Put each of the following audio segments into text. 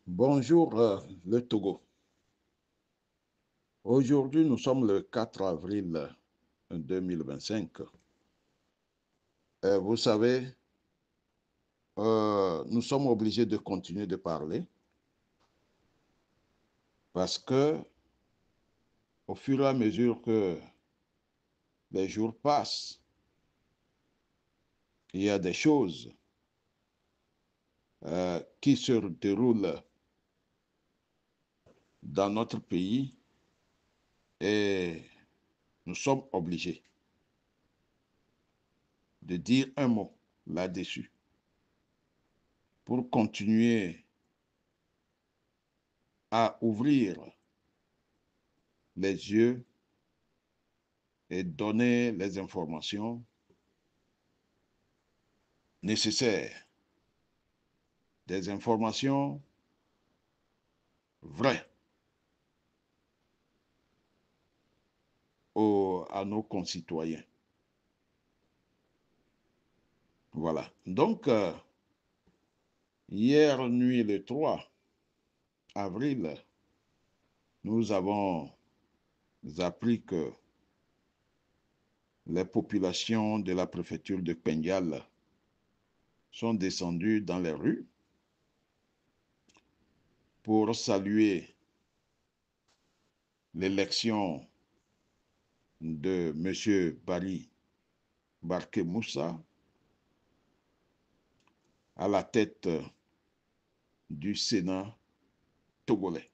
Bonjour, le Togo. Aujourd'hui, nous sommes le 4 avril 2025. Vous savez, nous sommes obligés de continuer de parler parce que, au fur et à mesure que les jours passent, il y a des choses qui se déroulent dans notre pays et nous sommes obligés de dire un mot là-dessus pour continuer à ouvrir les yeux et donner les informations nécessaires, des informations vraies à nos concitoyens. Voilà. Donc, hier nuit, le 3 avril, nous avons appris que les populations de la préfecture de Pendial sont descendues dans les rues pour saluer l'élection de M. Bari Barke Moussa à la tête du Sénat togolais.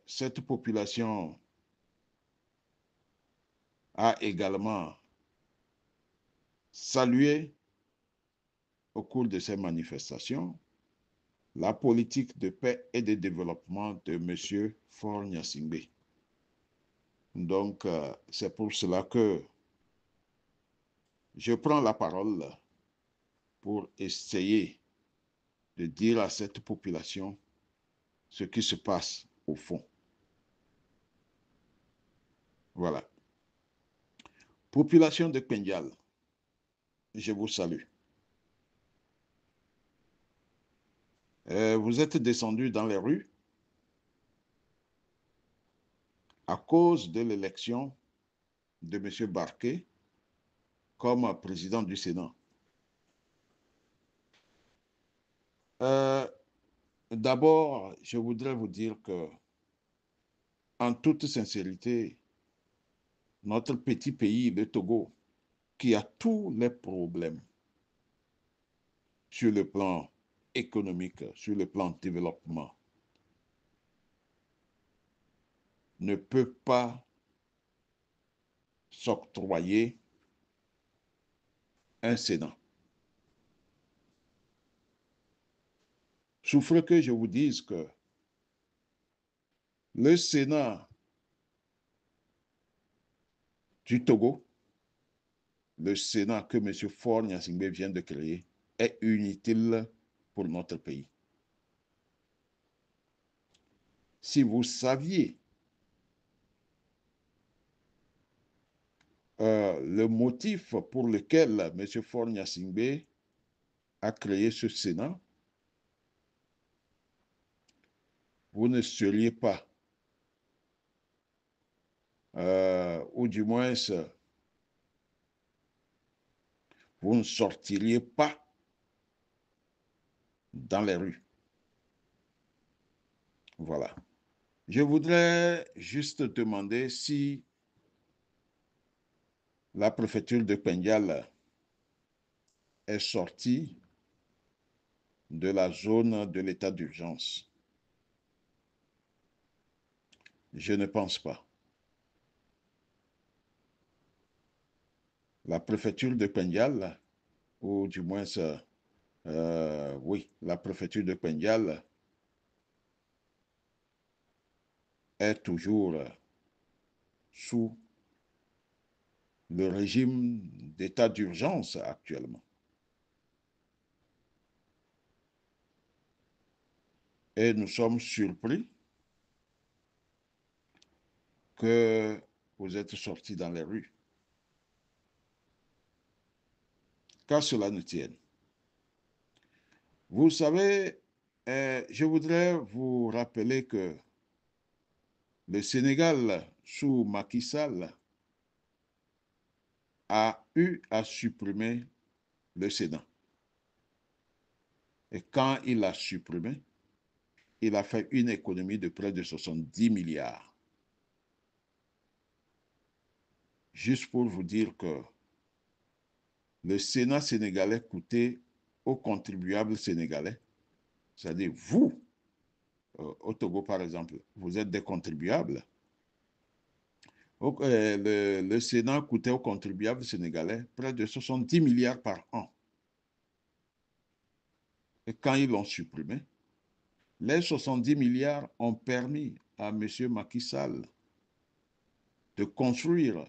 Cette population a également salué au cours de ces manifestations la politique de paix et de développement de M. Faure Gnassingbé. Donc, c'est pour cela que je prends la parole pour essayer de dire à cette population ce qui se passe au fond. Voilà. Population de Pendial, je vous salue. Vous êtes descendus dans les rues à cause de l'élection de M. Barke comme président du Sénat. D'abord, je voudrais vous dire que, en toute sincérité, notre petit pays, le Togo, qui a tous les problèmes sur le plan économique, sur le plan développement, ne peut pas s'octroyer un Sénat. Souffrez que je vous dise que le Sénat du Togo, le Sénat que M. Faure Gnassingbé vient de créer, est inutile pour notre pays. Si vous saviez le motif pour lequel M. Faure Gnassingbé a créé ce Sénat, vous ne seriez pas, ou du moins, vous ne sortiriez pas dans les rues. Voilà. Je voudrais juste demander si la préfecture de Pendial est sortie de la zone de l'état d'urgence. Je ne pense pas. La préfecture de Pendial, ou du moins, oui, la préfecture de Pendial est toujours sous le régime d'état d'urgence actuellement. Et nous sommes surpris que vous êtes sortis dans les rues. Qu'à cela ne tienne. Vous savez, je voudrais vous rappeler que le Sénégal, sous Macky Sall, a eu à supprimer le Sénat. Et quand il l'a supprimé, il a fait une économie de près de 70 milliards. Juste pour vous dire que le Sénat sénégalais coûtait aux contribuables sénégalais, c'est-à-dire vous, au Togo par exemple, vous êtes des contribuables. Le Sénat coûtait aux contribuables sénégalais près de 70 milliards par an. Et quand ils l'ont supprimé, les 70 milliards ont permis à M. Macky Sall de construire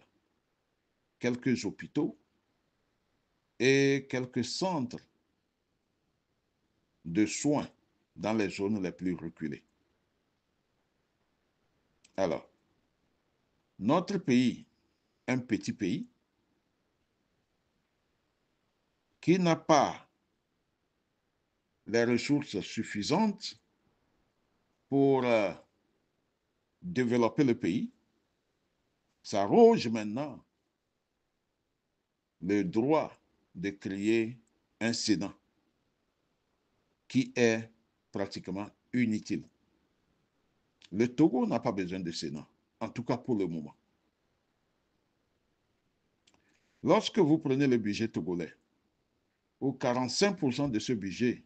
quelques hôpitaux et quelques centres de soins dans les zones les plus reculées. Alors, notre pays, un petit pays, qui n'a pas les ressources suffisantes pour développer le pays, s'arroge maintenant le droit de créer un Sénat qui est pratiquement inutile. Le Togo n'a pas besoin de Sénat, en tout cas pour le moment. Lorsque vous prenez le budget togolais, où 45% de ce budget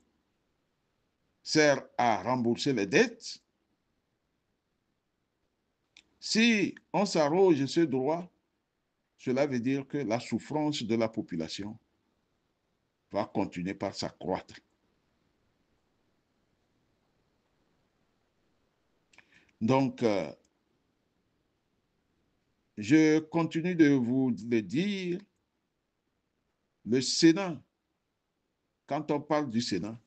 sert à rembourser les dettes, si on s'arroge ce droit, cela veut dire que la souffrance de la population va continuer par s'accroître. Donc, je continue de vous le dire, le Sénat, quand on parle du Sénat,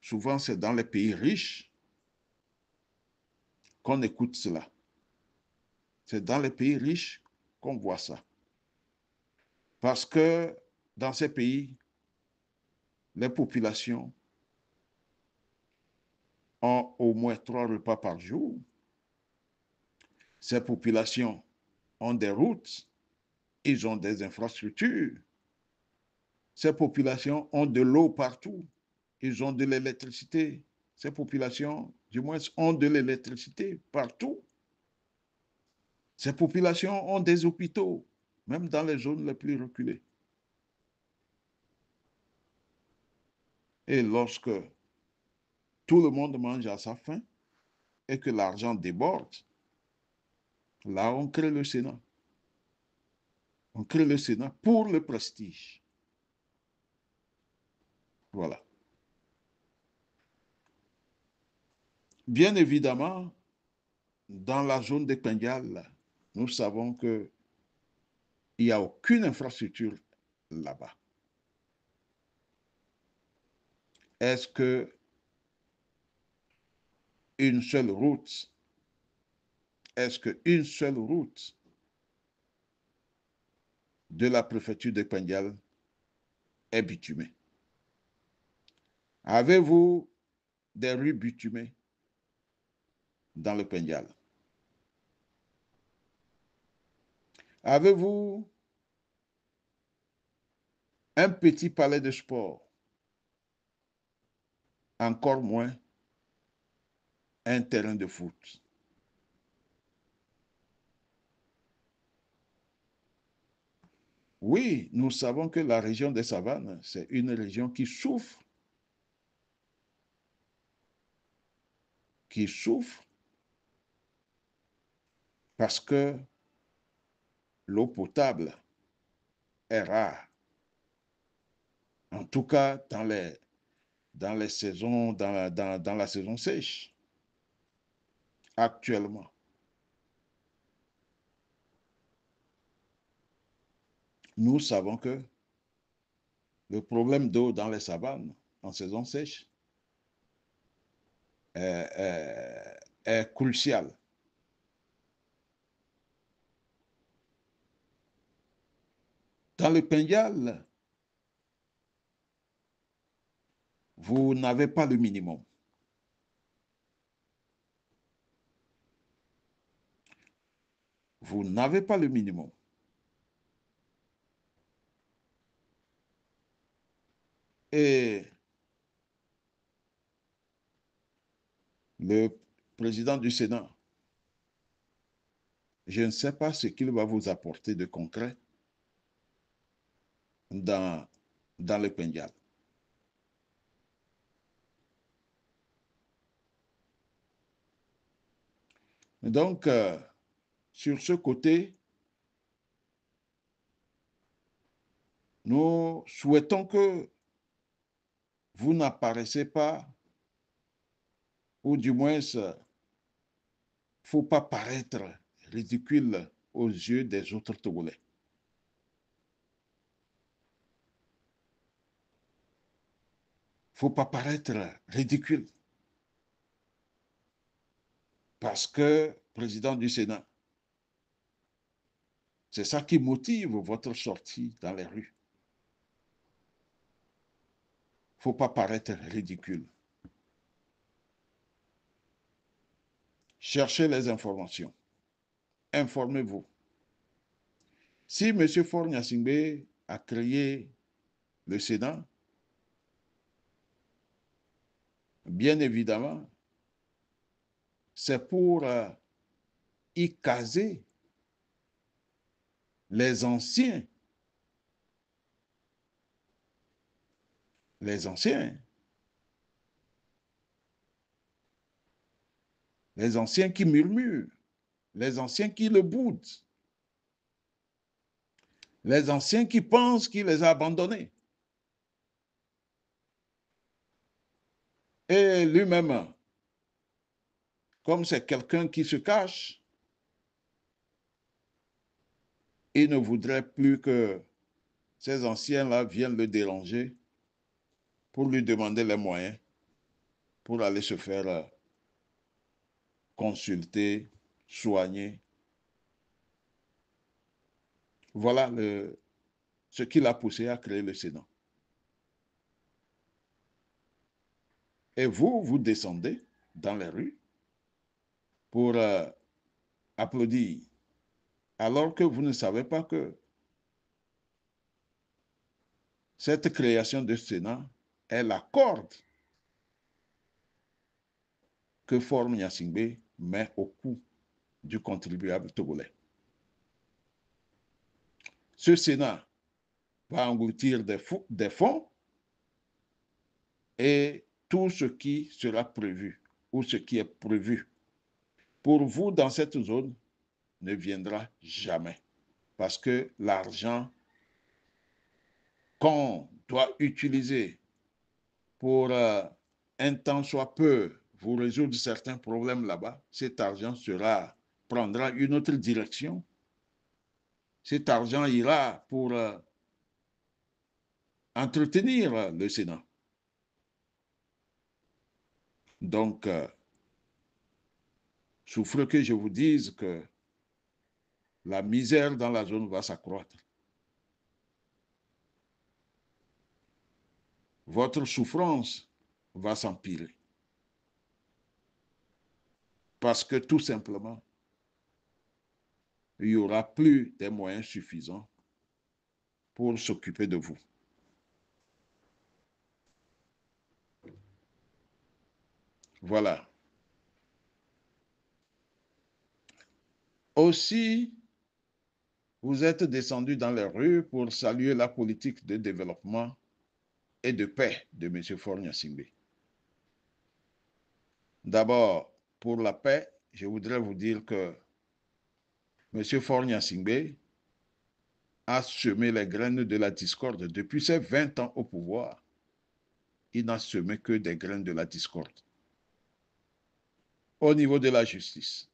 souvent c'est dans les pays riches qu'on écoute cela. C'est dans les pays riches qu'on voit ça. Parce que dans ces pays, les populations ont au moins 3 repas par jour. Ces populations ont des routes, ils ont des infrastructures. Ces populations ont de l'eau partout, ils ont de l'électricité. Ces populations, du moins, ont de l'électricité partout. Ces populations ont des hôpitaux, même dans les zones les plus reculées. Et lorsque tout le monde mange à sa faim et que l'argent déborde, là, on crée le Sénat. On crée le Sénat pour le prestige. Voilà. Bien évidemment, dans la zone de Pendial, nous savons qu'il n'y a aucune infrastructure là-bas. Est-ce qu'une seule route, de la préfecture de Pendial est bitumée? Avez-vous des rues bitumées dans le Pendial? Avez-vous un petit palais de sport? Encore moins un terrain de foot. Oui, nous savons que la région des savanes, c'est une région qui souffre parce que l'eau potable est rare. En tout cas, dans les saisons, dans la saison sèche, actuellement. Nous savons que le problème d'eau dans les savanes en saison sèche est crucial. Dans le Pendial, Vous n'avez pas le minimum. Vous n'avez pas le minimum. Et le président du Sénat, je ne sais pas ce qu'il va vous apporter de concret dans le Pendjab. Donc, sur ce côté, nous souhaitons que vous n'apparaissez pas, ou du moins, il ne faut pas paraître ridicule aux yeux des autres Togolais. Il ne faut pas paraître ridicule. Parce que, président du Sénat, c'est ça qui motive votre sortie dans les rues. Il ne faut pas paraître ridicule. Cherchez les informations. Informez-vous. Si M. Faure Gnassingbé a créé le Sénat, bien évidemment, c'est pour y caser les anciens. Les anciens. Les anciens qui murmurent. Les anciens qui le boudent. Les anciens qui pensent qu'il les a abandonnés. Et lui-même, comme c'est quelqu'un qui se cache, il ne voudrait plus que ces anciens-là viennent le déranger pour lui demander les moyens pour aller se faire consulter, soigner. Voilà ce qui l'a poussé à créer le Sénat. Et vous, vous descendez dans les rues pour applaudir, alors que vous ne savez pas que cette création de Sénat est la corde que Faure Gnassingbé met au cou du contribuable togolais. Ce Sénat va engloutir des fonds et tout ce qui sera prévu ou ce qui est prévu pour vous dans cette zone ne viendra jamais. Parce que l'argent qu'on doit utiliser pour un temps soit peu vous résoudre certains problèmes là-bas, cet argent prendra une autre direction. Cet argent ira pour entretenir le Sénat. Donc, souffre que je vous dise que la misère dans la zone va s'accroître. Votre souffrance va s'empirer. Parce que tout simplement, il n'y aura plus des moyens suffisants pour s'occuper de vous. Voilà. Aussi, vous êtes descendu dans les rues pour saluer la politique de développement et de paix de M. Faure Gnassingbé. D'abord, pour la paix, je voudrais vous dire que M. Faure Gnassingbé a semé les graines de la discorde. Depuis ses 20 ans au pouvoir, il n'a semé que des graines de la discorde. Au niveau de la justice,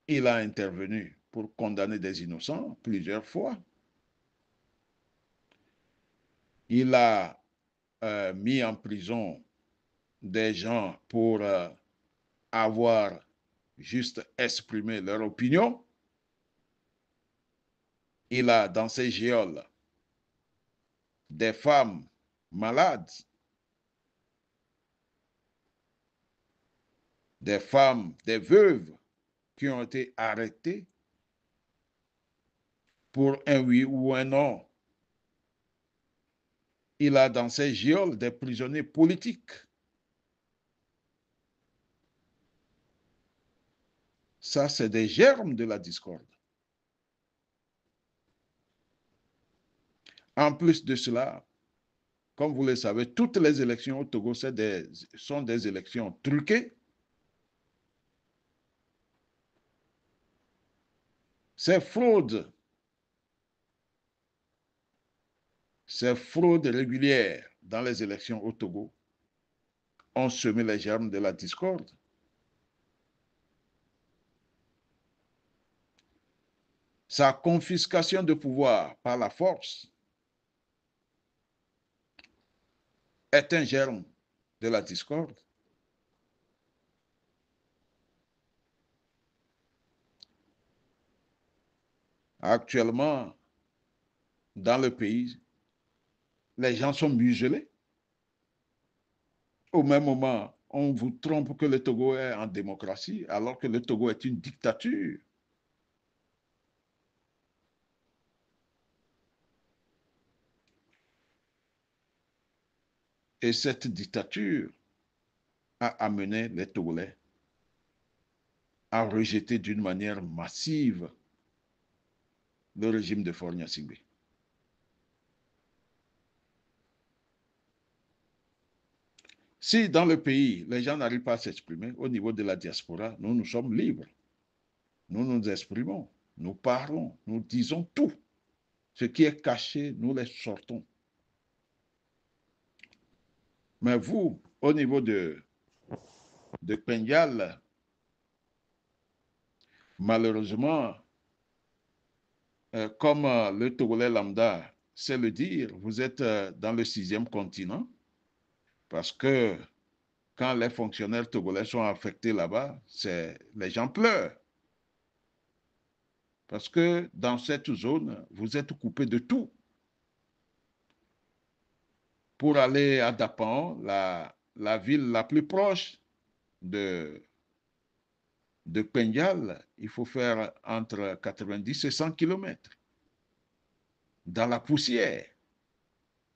il a intervenu pour condamner des innocents plusieurs fois. Il a mis en prison des gens pour avoir juste exprimé leur opinion. Il a dans ses geôles des femmes malades des femmes, des veuves qui ont été arrêtées pour un oui ou un non. Il a dans ses geôles des prisonniers politiques. Ça, c'est des germes de la discorde. En plus de cela, comme vous le savez, toutes les élections au Togo sont des élections truquées. Ces fraudes régulières dans les élections au Togo ont semé les germes de la discorde. Sa confiscation de pouvoir par la force est un germe de la discorde. Actuellement, dans le pays, les gens sont muselés. Au même moment, on vous trompe que le Togo est en démocratie, alors que le Togo est une dictature. Et cette dictature a amené les Togolais à rejeter d'une manière massive le régime de Faure Gnassingbé. Si dans le pays, les gens n'arrivent pas à s'exprimer, au niveau de la diaspora, nous sommes libres. Nous nous exprimons, nous parlons, nous disons tout. Ce qui est caché, nous les sortons. Mais vous, au niveau de Pendial, malheureusement, comme le Togolais lambda sait le dire, vous êtes dans le 6e continent, parce que quand les fonctionnaires togolais sont affectés là-bas, les gens pleurent. Parce que dans cette zone, vous êtes coupé de tout. Pour aller à Dapan, la ville la plus proche de Pendial, il faut faire entre 90 et 100 kilomètres dans la poussière.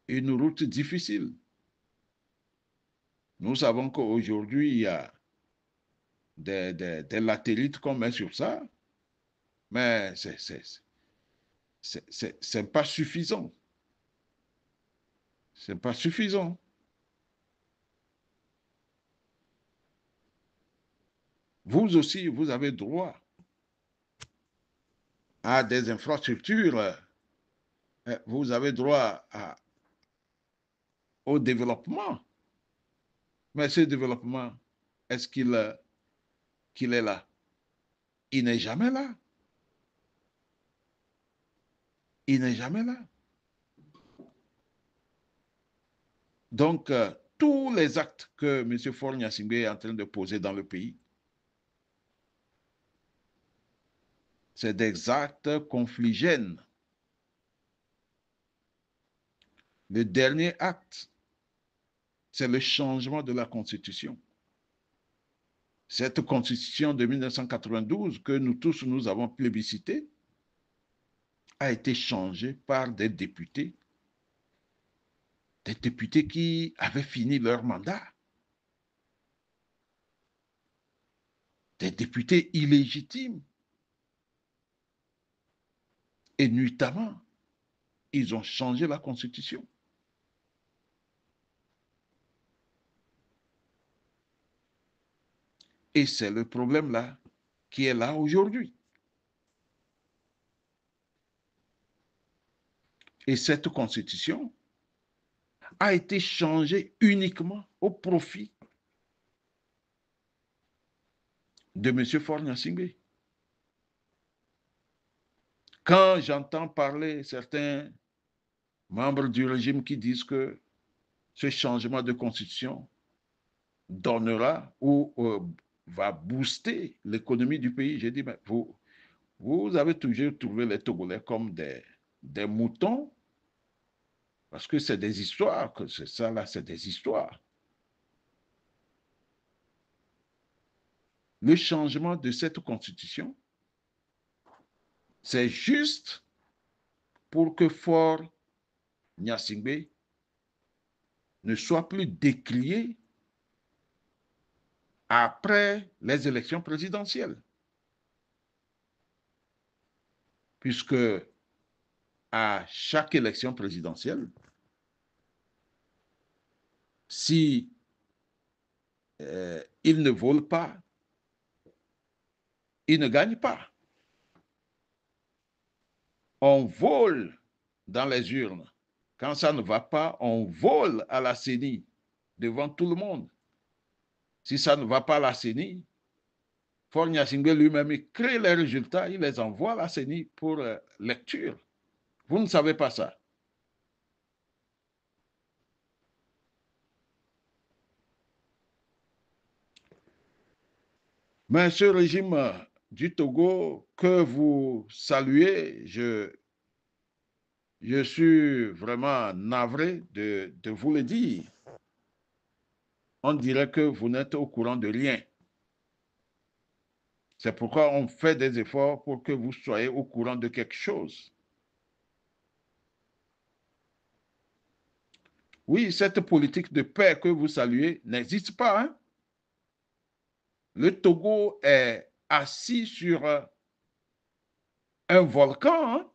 Une route difficile. Nous savons qu'aujourd'hui, il y a des latérites qu'on met sur ça, mais c'est pas suffisant. C'est pas suffisant. Vous aussi, vous avez droit à des infrastructures. Vous avez droit au développement. Mais ce développement, est-ce qu'il est là? Il n'est jamais là. Il n'est jamais là. Donc, tous les actes que M. Faure Gnassingbé est en train de poser dans le pays, c'est des actes confligènes. Le dernier acte, c'est le changement de la Constitution. Cette Constitution de 1992 que nous tous nous avons plébiscitée a été changée par des députés qui avaient fini leur mandat, des députés illégitimes. Et nuitamment, ils ont changé la Constitution. Et c'est le problème là qui est là aujourd'hui. Et cette Constitution a été changée uniquement au profit de M. Faure Gnassingbé. Quand j'entends parler certains membres du régime qui disent que ce changement de constitution donnera ou va booster l'économie du pays, j'ai dit, mais vous avez toujours trouvé les Togolais comme des moutons, parce que c'est des histoires, que c'est ça là, c'est des histoires. le changement de cette constitution, c'est juste pour que Faure Gnassingbé ne soit plus décrié après les élections présidentielles. Puisque à chaque élection présidentielle, si il ne vole pas, il ne gagne pas. On vole dans les urnes. Quand ça ne va pas, on vole à la CENI devant tout le monde. Si ça ne va pas à la CENI, Faure Gnassingbé lui-même crée les résultats, il les envoie à la CENI pour lecture. Vous ne savez pas ça. Mais ce régime du Togo que vous saluez, je suis vraiment navré de vous le dire. On dirait que vous n'êtes au courant de rien. C'est pourquoi on fait des efforts pour que vous soyez au courant de quelque chose. Oui, cette politique de paix que vous saluez n'existe pas. Hein? Le Togo est assis sur un volcan. Hein?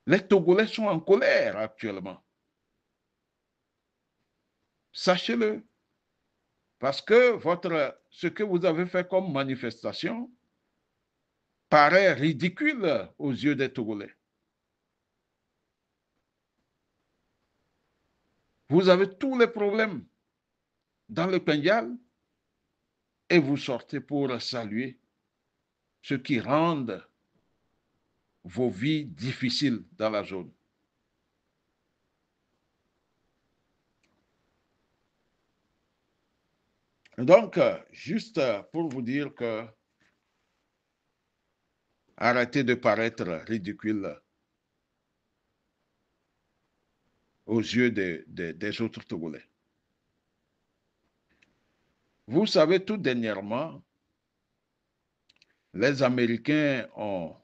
Les Togolais sont en colère actuellement. Sachez-le. Parce que ce que vous avez fait comme manifestation paraît ridicule aux yeux des Togolais. Vous avez tous les problèmes dans le Pendial et vous sortez pour saluer ce qui rend vos vies difficiles dans la zone. Donc, juste pour vous dire que arrêtez de paraître ridicule aux yeux des autres Togolais. Vous savez, tout dernièrement, les Américains ont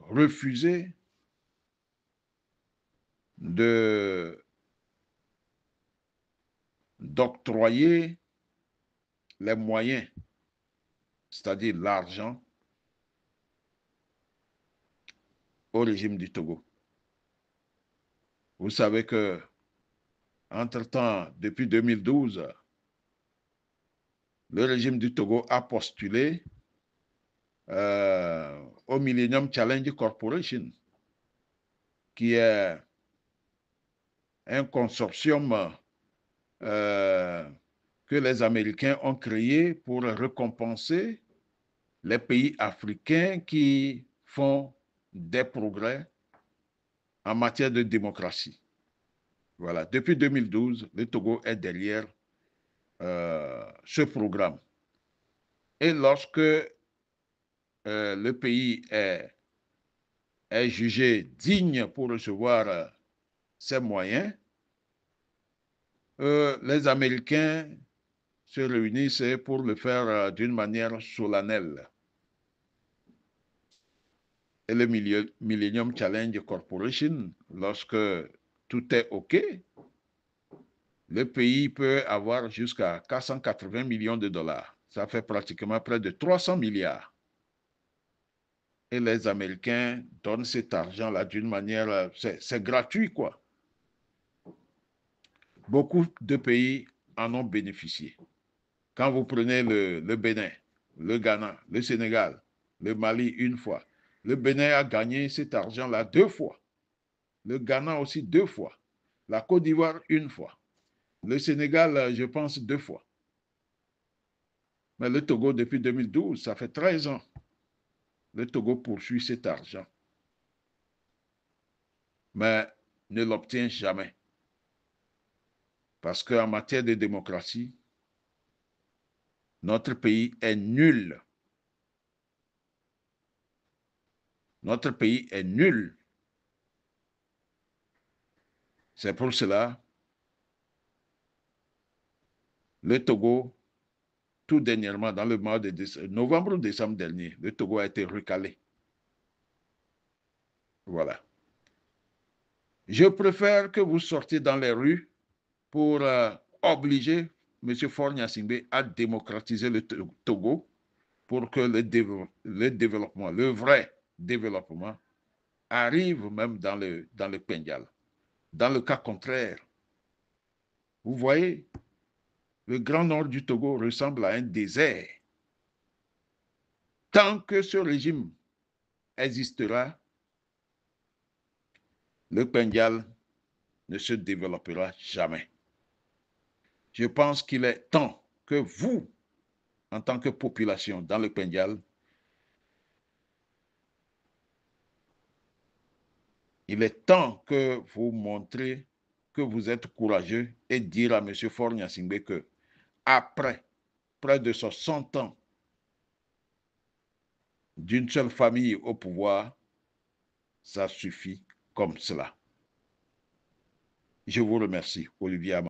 refusé d'octroyer les moyens, c'est-à-dire l'argent, au régime du Togo. Vous savez que, entre-temps, depuis 2012, le régime du Togo a postulé au Millennium Challenge Corporation, qui est un consortium que les Américains ont créé pour récompenser les pays africains qui font des progrès en matière de démocratie. Voilà. Depuis 2012, le Togo est derrière ce programme. Et lorsque le pays est jugé digne pour recevoir ces moyens, les Américains se réunissent pour le faire d'une manière solennelle. Et le Millennium Challenge Corporation, lorsque tout est OK, le pays peut avoir jusqu'à 480 millions de dollars. Ça fait pratiquement près de 300 milliards. Et les Américains donnent cet argent-là d'une manière, c'est gratuit, quoi. Beaucoup de pays en ont bénéficié. Quand vous prenez le Bénin, le Ghana, le Sénégal, le Mali une fois, le Bénin a gagné cet argent-là 2 fois. Le Ghana aussi 2 fois. La Côte d'Ivoire une fois. Le Sénégal, je pense, 2 fois. Mais le Togo, depuis 2012, ça fait 13 ans. Le Togo poursuit cet argent. Mais ne l'obtient jamais. Parce qu'en matière de démocratie, notre pays est nul. Notre pays est nul. C'est pour cela, le Togo, tout dernièrement, dans le mois de novembre ou décembre dernier, le Togo a été recalé. Voilà. Je préfère que vous sortiez dans les rues pour obliger M. Faure Gnassingbé à démocratiser le Togo pour que le développement, le vrai développement, arrive même dans le Pendial. Dans le cas contraire, vous voyez, le grand nord du Togo ressemble à un désert. Tant que ce régime existera, le Pendial ne se développera jamais. Je pense qu'il est temps que vous, en tant que population dans le Pendial, il est temps que vous montrez que vous êtes courageux et dire à M. Faure Gnassingbé que, après près de 60 ans d'une seule famille au pouvoir, ça suffit comme cela. Je vous remercie, Olivier Amand.